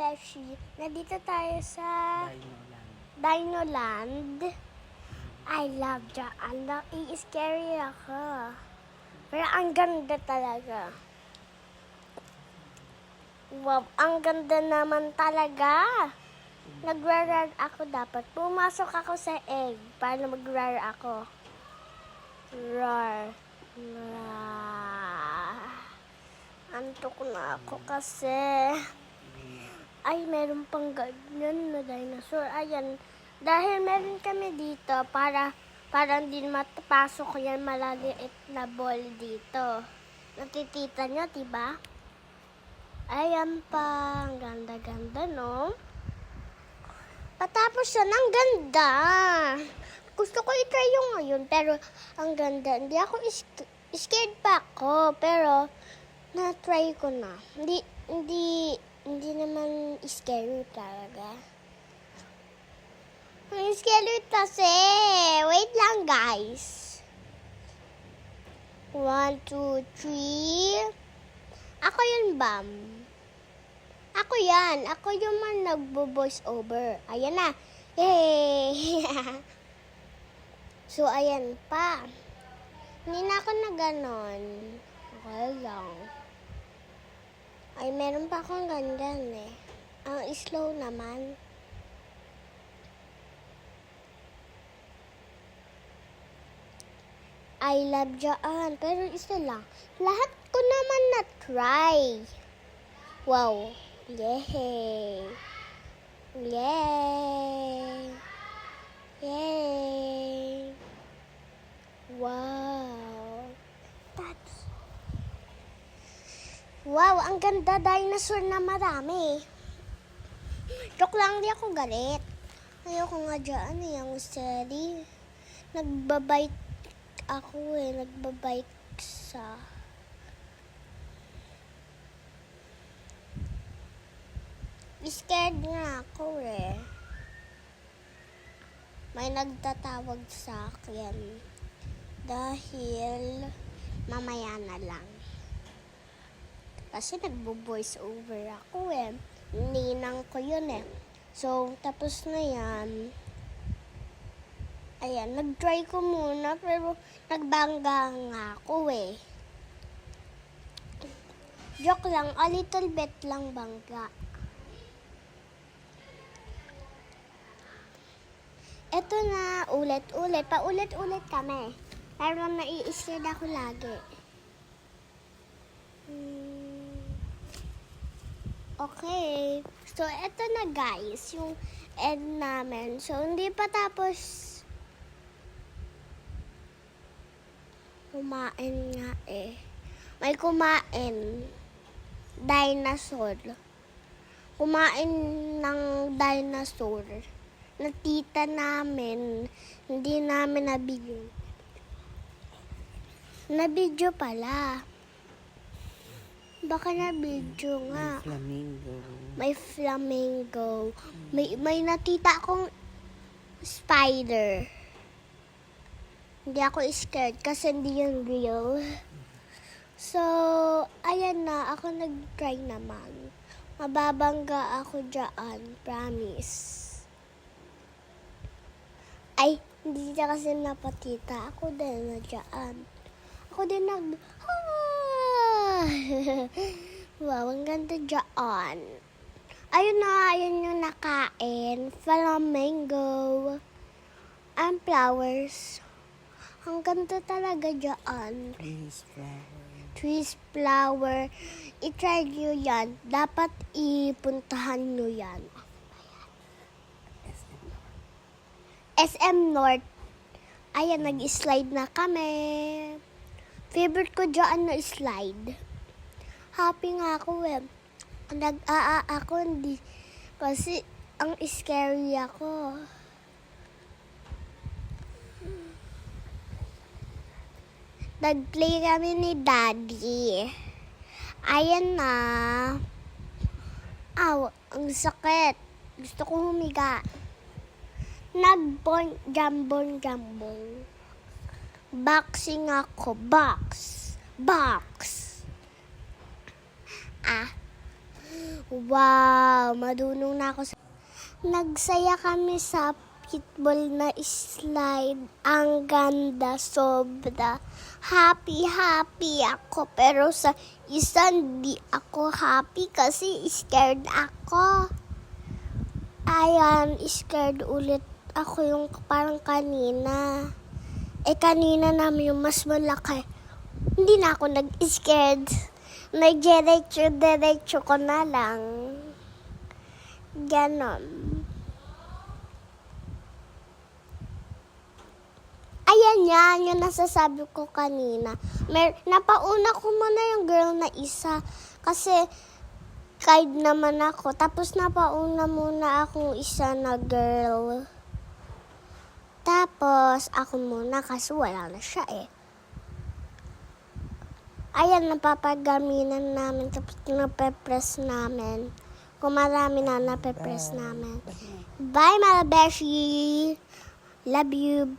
Beshi. Nandito tayo sa Dinoland. Dinoland. I love dyan. I-scary ako. Pero ang ganda talaga. Wow, ang ganda naman talaga. Nag-rare ako dapat. Pumasok ako sa egg para mag-rare ako. Rar. Antok na ako kasi. Ay, meron pang ganyan na dinosaur. Ayan. Dahil meron kami dito para hindi matapasok yan malaliit na ball dito. Nakikita nyo, diba? Ayan pa. Ang ganda-ganda, no? Patapos yan, ang ganda. Gusto ko i-try yung ngayon, pero ang ganda. Hindi ako scared pa ako, pero na-try ko na. Hindi naman scary talaga. Ang scary kasi. Wait lang, guys. 1, 2, 3. Ako yun, Bam. Ako yan. Ako yung man nagbo-voice over. Ayan na. Yay! So, ayan pa. Hindi na ako na ganon. Okay lang. Ay, meron pa akong ganyan eh. Ang slow naman. I love dyan. Pero isa lang. Lahat ko naman na-try. Wow. Yay. Yay. Yay. Wow. Wow, ang ganda. Dinosaur na marami. Joke lang, di ako galit. Ayoko nga dyan eh, ang steady. Nagbabite ako eh. Nagbabite sa... Scared nga ako eh. May nagtatawag sa akin. Dahil mamaya na lang. Kasi nagbo-voice over ako eh. Ninang ko yun eh. So, tapos na yan. Ayan, nag-try ko muna pero nagbangga nga ako eh. Joke lang, a little bit lang bangga. Eto na, ulit-ulit. Paulit-ulit kami. Pero nai-scared ako lagi. Okay. So, eto na guys, yung end namin. So, hindi pa tapos kumain nga eh. May kumain. Dinosaur. Kumain ng dinosaur. Na tita namin, hindi namin na-video. Na-video pala. Baka na-video nga. Flamingo. May flamingo. May natita akong spider. Hindi ako scared kasi hindi yun real. So, ayan na. Ako nag-try naman. Mababangga ako dyan. Promise. Ay, hindi niya kasi napatita. Ako din na dyan. Ako din wow, ang ganda dyan. Ayun na, ayun yung nakain. Flamingo. And flowers. Ang ganda talaga dyan. Trees, flower. I-try nyo yan. Dapat ipuntahan nyo yan. SM North. Ayan, nag-slide na kami. Favorite ko dyan na slide. Happy nga ako eh. Ako hindi. Kasi ang scary ako. Nag-play kami ni Daddy. Ayan na. Aw, ang sakit. Gusto ko humiga. Jambon. Boxing ako. Box. Wow, madunong na ako sa... Nagsaya kami sa pitball na slide. Ang ganda, sobra. Happy ako. Pero sa isa, hindi ako happy kasi scared ako. Ayan, scared ulit ako yung parang kanina. Kanina namin yung mas malaki. Hindi na ako nag-scared. Nag-diretso ko na lang. Ganon. Ayan yan, yung nasasabi ko kanina. Napauna ko muna yung girl na isa. Kasi, guide naman ako. Tapos, napauna muna akong isa na girl. Tapos, ako muna kasi wala na siya eh. Ayan, napapagaminan namin. Tapos, nape-press namin. Kung marami na nape-press namin. Bye, mga beshi! Love you.